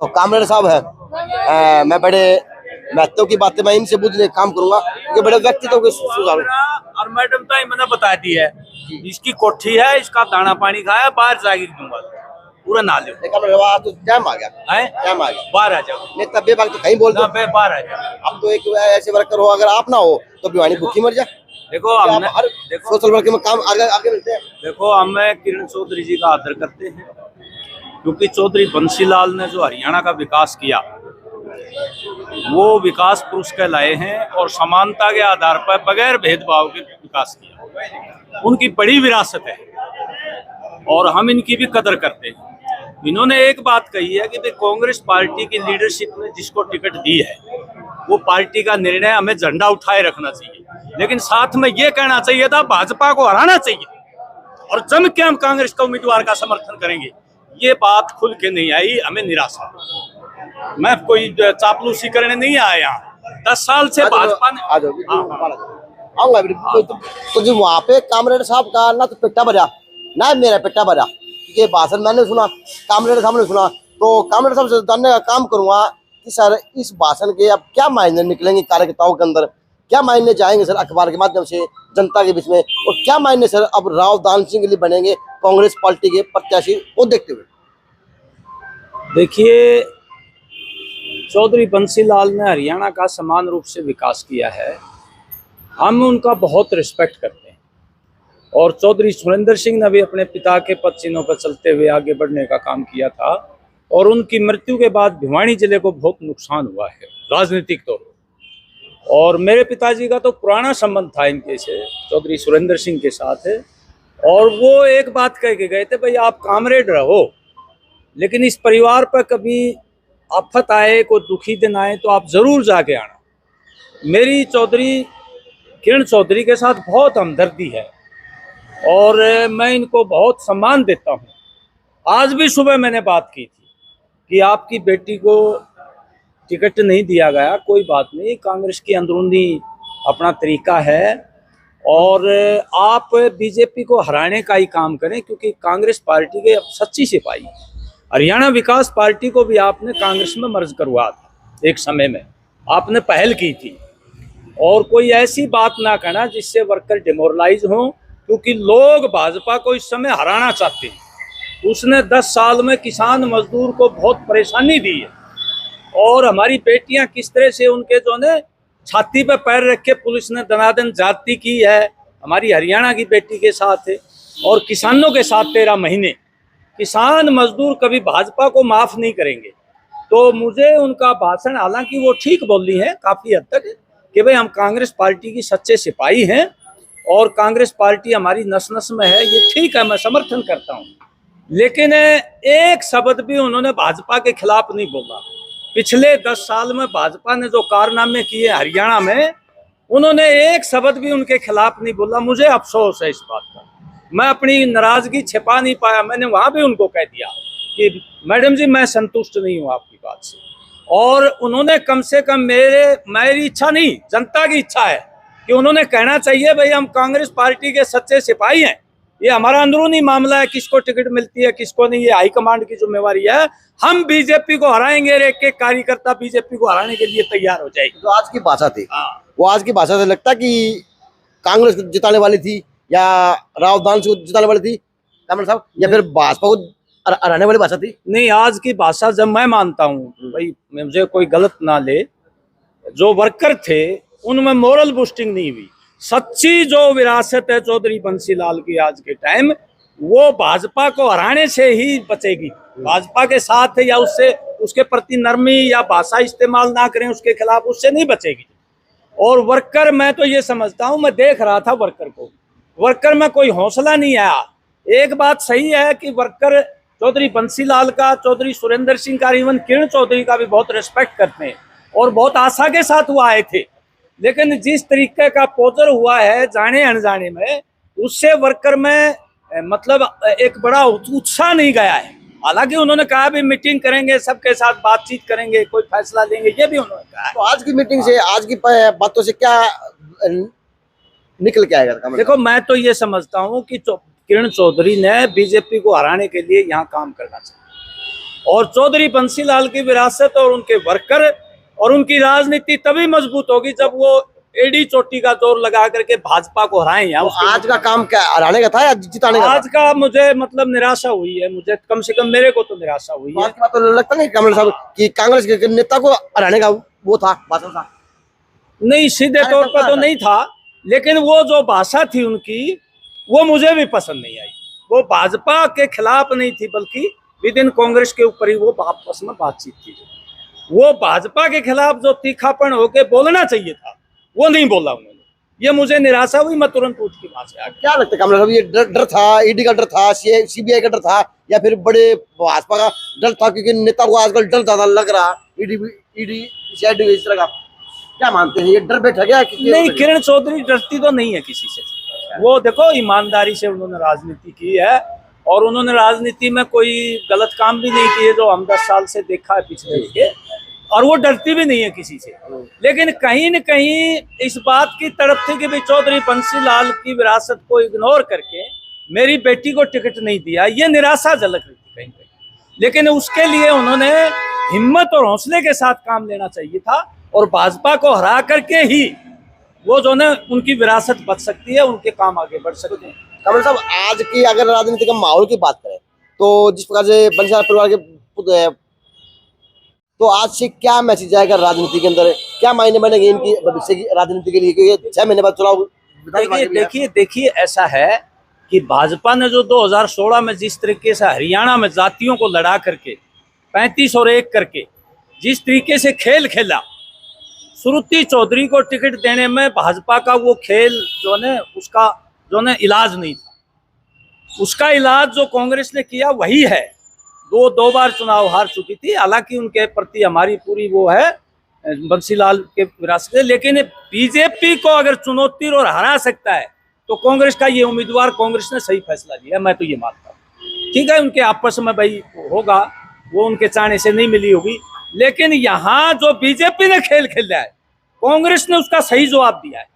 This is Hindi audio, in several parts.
तो कामरेड साहब है, मैं बड़े महत्व की बातें मैं इनसे बुझने काम करूंगा, ये बड़े व्यक्तित्व के सुझाव। और मैडम तो मैंने बता दी है, इसकी कोठी है, इसका दाना पानी खाया, बाहर जाके दूंगा पूरा ना ले। तो टाइम आ गया है, टाइम आ गया, बाहर आ जाओ। नहीं तब बात तो कहीं बोल दो, बाहर आ जाओ। अब तो एक ऐसे वर्कर हो, अगर आप ना हो तो भिवानी भूखी मर जाए। देखो हमने सोशल वर्क में काम आगे आगे मिलते हैं। देखो हमें किरण चौधरी जी का आदर करते हैं, क्योंकि चौधरी बंसीलाल ने जो हरियाणा का विकास किया वो विकास पुरुष कहलाए हैं, और समानता के आधार पर बगैर भेदभाव के विकास किया। उनकी बड़ी विरासत है और हम इनकी भी कदर करते हैं। इन्होंने एक बात कही है कि भाई कांग्रेस पार्टी की लीडरशिप ने जिसको टिकट दी है वो पार्टी का निर्णय, हमें झंडा उठाए रखना चाहिए, लेकिन साथ में ये कहना चाहिए था भाजपा को हराना चाहिए और जम के हम कांग्रेस का उम्मीदवार का समर्थन करेंगे। ये बात खुल के नहीं आई, हमें निराशा। मैं कोई चापलूसी करने नहीं आया यहाँ, 10 साल से भाजपा ने आऊंगा। तो जो वहाँ पे कामरेड साहब का ना तो पिट्टा भरा ना मेरा पिट्टा भरा, ये भाषण मैंने सुना, कामरेड साहब ने सुना, तो कामरेड साहब से जानने का काम करूंगा कि सर इस भाषण के अब क्या मायने निकलेंगे कार्यकर्ताओं के अंदर, क्या मायने जाएंगे सर अखबार के माध्यम से जनता के बीच में, और क्या मायने सर अब राव दान सिंह के लिए बनेंगे कांग्रेस पार्टी के प्रत्याशी, वो देखते हुए। देखिए, चौधरी बंसीलाल ने हरियाणा का समान रूप से विकास किया है, हम उनका बहुत रिस्पेक्ट करते हैं, और चौधरी सुरेंद्र सिंह ने भी अपने पिता के पद चिन्हों पर चलते हुए आगे बढ़ने का काम किया था, और उनकी मृत्यु के बाद भिवानी जिले को बहुत नुकसान हुआ है राजनीतिक तौर पर। और मेरे पिताजी का तो पुराना संबंध था इनके से, चौधरी सुरेंद्र सिंह के साथ है, और वो एक बात कह के गए थे, भाई आप कामरेड रहो, लेकिन इस परिवार पर कभी आफत आए, कोई दुखी दिन आए तो आप जरूर जाके आना। मेरी चौधरी किरण चौधरी के साथ बहुत हमदर्दी है और मैं इनको बहुत सम्मान देता हूँ। आज भी सुबह मैंने बात की थी कि आपकी बेटी को टिकट नहीं दिया गया, कोई बात नहीं, कांग्रेस की अंदरूनी अपना तरीका है, और आप बीजेपी को हराने का ही काम करें, क्योंकि कांग्रेस पार्टी के सच्ची सिपाही। हरियाणा विकास पार्टी को भी आपने कांग्रेस में मर्ज करवा था, एक समय में आपने पहल की थी, और कोई ऐसी बात ना कहना जिससे वर्कर डिमोरलाइज हों, क्योंकि लोग भाजपा को इस समय हराना चाहते हैं। उसने 10 साल में किसान मजदूर को बहुत परेशानी दी है, और हमारी बेटियां किस तरह से उनके जो ने छाती पे पैर रख के पुलिस ने दनादन जाति की है, हमारी हरियाणा की बेटी के साथ है, और किसानों के साथ 13 महीने। किसान मजदूर कभी भाजपा को माफ नहीं करेंगे। तो मुझे उनका भाषण, हालांकि वो ठीक बोली है काफी हद तक, कि भाई हम कांग्रेस पार्टी की सच्चे सिपाही हैं और कांग्रेस पार्टी हमारी नस नस में है, ये ठीक है, मैं समर्थन करता हूँ, लेकिन एक शब्द भी उन्होंने भाजपा के खिलाफ नहीं बोला। पिछले 10 साल में भाजपा ने जो कारनामे किए हरियाणा में, उन्होंने एक शब्द भी उनके खिलाफ नहीं बोला। मुझे अफसोस है इस बात का, मैं अपनी नाराजगी छिपा नहीं पाया। मैंने वहां भी उनको कह दिया कि मैडम जी मैं संतुष्ट नहीं हूँ आपकी बात से, और उन्होंने कम से कम मेरी इच्छा नहीं, जनता की इच्छा है कि उन्होंने कहना चाहिए भाई हम कांग्रेस पार्टी के सच्चे सिपाही हैं, ये हमारा अंदरूनी मामला है, किसको टिकट मिलती है किसको नहीं, ये हाईकमांड की जिम्मेवारी है, हम बीजेपी को हराएंगे। एक एक कार्यकर्ता बीजेपी को हराने के लिए तैयार हो जाएगी। तो आज की भाषा थी, वो आज की भाषा से लगता कि कांग्रेस जिताने वाली थी या राव दान सिंह जिताने वाली थी कामरेड साहब, या फिर भाजपा को हराने वाली भाषा थी? नहीं, आज की भाषा जब मैं मानता हूँ, भाई मुझे कोई गलत ना ले, जो वर्कर थे उनमें मोरल बूस्टिंग नहीं हुई। सच्ची जो विरासत है चौधरी बंसीलाल की आज के टाइम, वो भाजपा को हराने से ही बचेगी। भाजपा के साथ या उससे, उसके प्रति नरमी या भाषा इस्तेमाल ना करें उसके खिलाफ, उससे नहीं बचेगी। और वर्कर, मैं तो ये समझता हूँ, मैं देख रहा था वर्कर को, वर्कर में कोई हौसला नहीं आया। एक बात सही है कि वर्कर चौधरी बंसीलाल का, चौधरी सुरेंद्र सिंह का, इवन किरण चौधरी का भी बहुत रिस्पेक्ट करते हैं और बहुत आशा के साथ वो आए थे, लेकिन जिस तरीके का पोजर हुआ है जाने अनजाने में, उससे वर्कर में मतलब एक बड़ा उत्साह नहीं गया है। हालांकि उन्होंने कहा भी मीटिंग करेंगे, सबके साथ बातचीत करेंगे, कोई फैसला लेंगे, ये भी उन्होंने कहा। तो आज की मीटिंग से, आज की बातों से क्या निकल के आएगा? देखो, मैं तो ये समझता हूँ कि किरण चौधरी ने बीजेपी को हराने के लिए यहाँ काम करना चाहिए। और चौधरी बंसीलाल की विरासत और उनके वर्कर और उनकी राजनीति तभी मजबूत होगी जब वो एडी चोटी का जोर लगा करके भाजपा को हराएं। यहाँ तो आज का काम क्या हराने का था या जिताने का आज का मुझे मतलब निराशा हुई है, मुझे कम से कम मेरे को तो निराशा हुई था? है। आज की बात तो लगता नहीं कमल साहब कि कांग्रेस के नेता को हराने का वो था भाषण था। नहीं, सीधे तौर पर तो नहीं था, लेकिन वो जो भाषा थी उनकी वो मुझे भी पसंद नहीं आई। वो भाजपा के खिलाफ नहीं थी, बल्कि विद इन कांग्रेस के ऊपर ही वो आपस में बातचीत थी। वो भाजपा के खिलाफ जो तीखापन होके बोलना चाहिए था वो नहीं बोला उन्होंने। ये मुझे निराशा हुई, मैं तुरंत उठ के वहां से आ गया। क्या लगता है कमल साहब, ये डर था, ईडी का डर था, सीबीआई का डर था, या फिर बड़े भाजपा का डर था? क्योंकि नेता को आजकल डर ज्यादा लग रहा, ईडी सीआईडी इस तरह का। क्या मानते हैं, ये डर बैठा गया कि नहीं, किरण चौधरी डरती तो नहीं है किसी से। वो देखो ईमानदारी से उन्होंने राजनीति की है और उन्होंने राजनीति में कोई गलत काम भी नहीं किए जो हम 10 साल से देखा है पिछले के, और वो डरती भी नहीं है किसी से। लेकिन कहीं न कहीं इस बात की तड़प थी कि भाई चौधरी बंसीलाल की विरासत को इग्नोर करके मेरी बेटी को टिकट नहीं दिया, ये निराशा झलक रही थी कहीं कहीं। लेकिन उसके लिए उन्होंने हिम्मत और हौसले के साथ काम लेना चाहिए था और भाजपा को हरा करके ही वो जो है उनकी विरासत बच सकती है, उनके काम आगे बढ़ सकते हैं। कमल साहब, आज की अगर राजनीति का माहौल की बात करें तो जिस प्रकार से बंसीलाल परिवार के पुत्र है, तो आज से क्या मैसेज जाएगा राजनीति के अंदर, क्या मायने बनेंगे इनकी भविष्य की राजनीति के लिए? क्योंकि 6 महीने बाद चुनाव। देखिए ऐसा है कि भाजपा ने जो 2016 में जिस तरीके से हरियाणा में जातियों को लड़ा करके 35 और 1 करके जिस तरीके से खेल खेला, श्रुति चौधरी को टिकट देने में भाजपा का वो खेल जो है उसका जो है इलाज नहीं था। उसका इलाज जो कांग्रेस ने किया वही है। दो बार चुनाव हार चुकी थी, हालांकि उनके प्रति हमारी पूरी वो है बंसीलाल के विरासत है, लेकिन बीजेपी को अगर चुनौती और हरा सकता है तो कांग्रेस का ये उम्मीदवार, कांग्रेस ने सही फैसला लिया, मैं तो ये मानता हूँ। ठीक है, उनके आपस में भाई होगा, वो उनके चाहने से नहीं मिली होगी, लेकिन यहाँ जो बीजेपी ने खेल खेला है कांग्रेस ने उसका सही जवाब दिया है।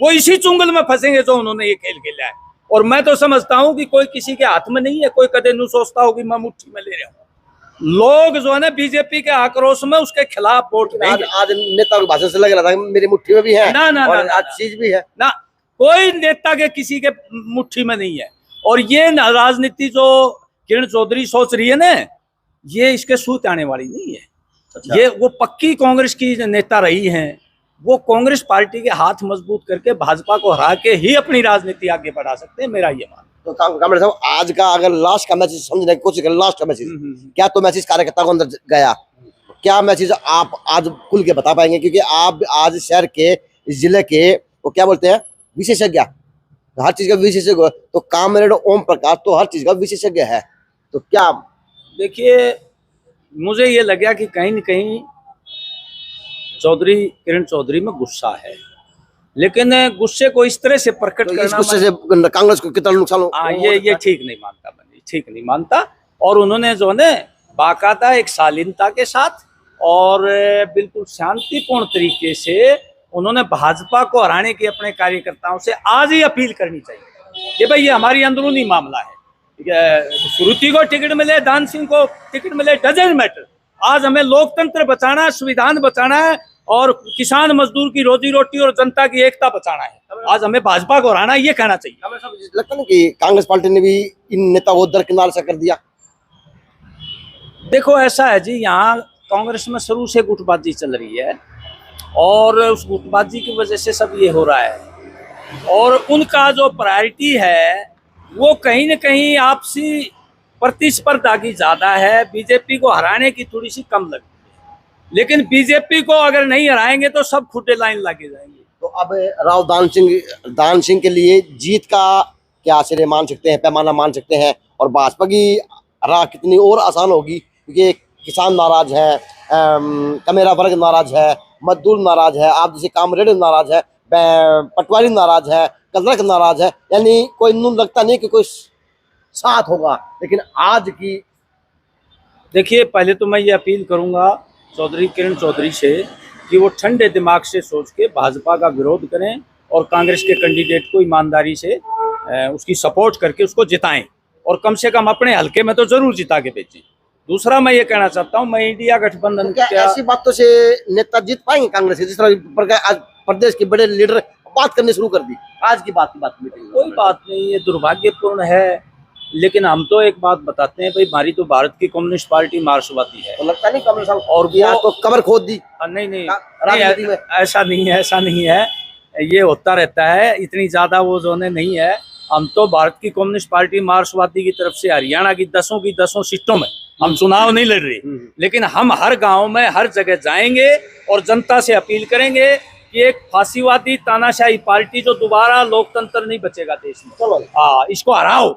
वो इसी चुंगल में फंसेंगे जो उन्होंने ये खेल खेला है। और मैं तो समझता हूं कि कोई किसी के हाथ में नहीं है, कोई कदे नहीं सोचता होगी मैं मुट्ठी में ले रहा हूँ। लोग जो है ना बीजेपी के आक्रोश में उसके खिलाफ वोट आज नेता के भाषण से लग रहा था मेरी मुट्ठी में भी है ना, आज चीज भी है ना, कोई नेता के किसी के मुट्ठी में नहीं है। और ये राजनीति जो किरण चौधरी सोच रही है ना, ये इसके सूत आने वाली नहीं है। अच्छा। ये वो पक्की कांग्रेस की नेता रही हैं, वो कांग्रेस पार्टी के हाथ मजबूत करके भाजपा को हरा के ही अपनी राजनीति आगे बढ़ा सकते हैं, मेरा ये मानना। तो कमल साहब, आज का अगर लास्ट का मैसेज समझने की कोशिश करें, लास्ट का मैसेज क्या तो मैसेज कार्यकर्ता को अंदर गया, क्या मैसेज आप आज खुल के बता पाएंगे? क्योंकि आप आज शहर के, इस जिले के, वो क्या बोलते हैं, विशेषज्ञ, हर चीज का विशेषज्ञ, तो कामरेड ओम प्रकाश तो हर चीज का विशेषज्ञ है, तो क्या? देखिए, मुझे ये लगा कि कहीं न कहीं किरण चौधरी में गुस्सा है, लेकिन गुस्से को इस तरह से प्रकट करना, इस गुस्से से कांग्रेस को कितना नुकसान हो? ये ठीक नहीं मानता, मैं ठीक नहीं मानता। और उन्होंने जो है बाकायदा एक शालीनता के साथ और बिल्कुल शांतिपूर्ण तरीके से उन्होंने भाजपा को हराने की अपने कार्यकर्ताओं से आज ही अपील करनी चाहिए कि भाई ये हमारी अंदरूनी मामला है। श्रुति को टिकट मिले, दान सिंह को टिकट मिले, डजंट मैटर। आज हमें लोकतंत्र बचाना है, संविधान बचाना है और किसान मजदूर की रोजी रोटी और जनता की एकता बचाना है। आज हमें भाजपा को हराना है, ये कहना चाहिए। लगता नहीं कि कांग्रेस पार्टी ने भी इन नेता को दरकिनार से कर दिया? देखो ऐसा है जी, यहाँ कांग्रेस में शुरू से गुटबाजी चल रही है और उस गुटबाजी की वजह से सब ये हो रहा है। और उनका जो प्रायोरिटी है वो कहीं न कहीं आपसी प्रतिस्पर्धा की ज्यादा है, बीजेपी को हराने की थोड़ी सी कम लगती है। लेकिन बीजेपी को अगर नहीं हराएंगे तो सब खुटे लाइन लगे जाएंगे। तो अब राव दान सिंह के लिए जीत का क्या श्रेय मान सकते हैं, पैमाना मान सकते हैं, और भाजपा की राह कितनी और आसान होगी? क्योंकि किसान नाराज है, कमेरा वर्ग नाराज है, मजदूर नाराज है, आप जैसे कामरेड नाराज है, पटवारी नाराज है, कलरक नाराज है, यानी कोई नून लगता नहीं कि कोई साथ होगा। लेकिन आज की, देखिए, पहले तो मैं ये अपील करूंगा किरण चौधरी से कि वो ठंडे दिमाग से सोच के भाजपा का विरोध करें और कांग्रेस के कैंडिडेट को ईमानदारी से उसकी सपोर्ट करके उसको जिताएं, और कम से कम अपने हलके में तो जरूर जिता के भेजें। दूसरा मैं ये कहना चाहता हूँ, मैं इंडिया गठबंधन क्या क्या ऐसी बातों से नेता जीत पाएंगे कांग्रेस के? जिस तरह आज प्रदेश के बड़े लीडर बात करनी शुरू कर दी, आज की बात मीटिंग कोई बात नहीं, ये दुर्भाग्यपूर्ण है। लेकिन हम तो एक बात बताते हैं भाई, हमारी तो भारत की कम्युनिस्ट पार्टी मार्क्सवादी है। तो लगता नहीं कांग्रेस साहब और भी आज तो कमर खोद दी। नहीं नहीं, राजनीति में ऐसा नहीं है, ऐसा नहीं है, ये होता रहता है, इतनी ज्यादा वो जोने नहीं है। हम तो भारत की कम्युनिस्ट पार्टी मार्क्सवादी की तरफ से हरियाणा की 10 सीटों में हम चुनाव नहीं लड़ रहे, लेकिन हम हर गांव में हर जगह जाएंगे और जनता से अपील करेंगे कि एक फांसीवादी तानाशाही पार्टी जो दोबारा लोकतंत्र नहीं बचेगा देश में, चलो हाँ, इसको हराओ।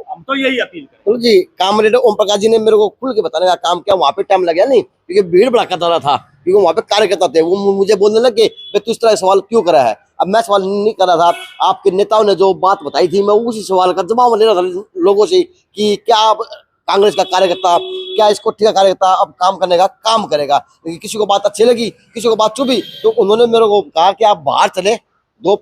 हम तो यही अपील करें। तो जी कामरेड ओम प्रकाश जी ने मेरे को खुल के बताने का काम किया। वहाँ पे टाइम लग गया नहीं, क्योंकि भीड़ भड़का दौरा था, क्योंकि वहाँ पे कार्यकर्ता थे। वो मुझे बोलने लगे भाई तू इस तरह सवाल क्यों करा है। अब मैं सवाल नहीं कर रहा था, आपके नेताओं ने जो बात बताई थी मैं उसी सवाल का जवाब ले रहा था लोगों से कि क्या कांग्रेस का कार्यकर्ता, क्या इस कोठी का कार्यकर्ता अब काम करने का काम करेगा। किसी को बात अच्छी लगी, किसी को बात चुभी, तो उन्होंने मेरे को कहा कि आप बाहर चले 2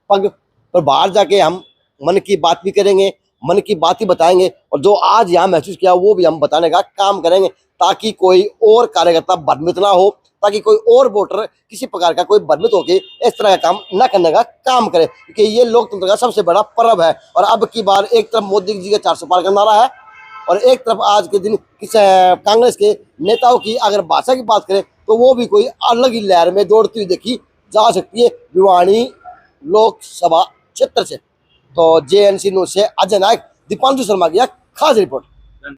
पग, पर बाहर जाके हम मन की बात भी करेंगे, मन की बात ही बताएंगे, और जो आज यहाँ महसूस किया वो भी हम बताने का काम करेंगे, ताकि कोई और कार्यकर्ता भ्रमित ना हो, ताकि कोई और वोटर किसी प्रकार का कोई भ्रमित होकर इस तरह का काम न करने का काम करे, क्योंकि ये लोकतंत्र का सबसे बड़ा पर्व है। और अब की बार एक तरफ मोदी जी का 400 पार का नारा है, और एक तरफ आज के दिन कांग्रेस के नेताओं की अगर भाषा की बात करें तो वो भी कोई अलग ही लहर में दौड़ती हुई देखी जा सकती है भिवानी लोकसभा क्षेत्र से। तो JNC न्यूज से अजय नायक, दीपांशु शर्मा की खास रिपोर्ट।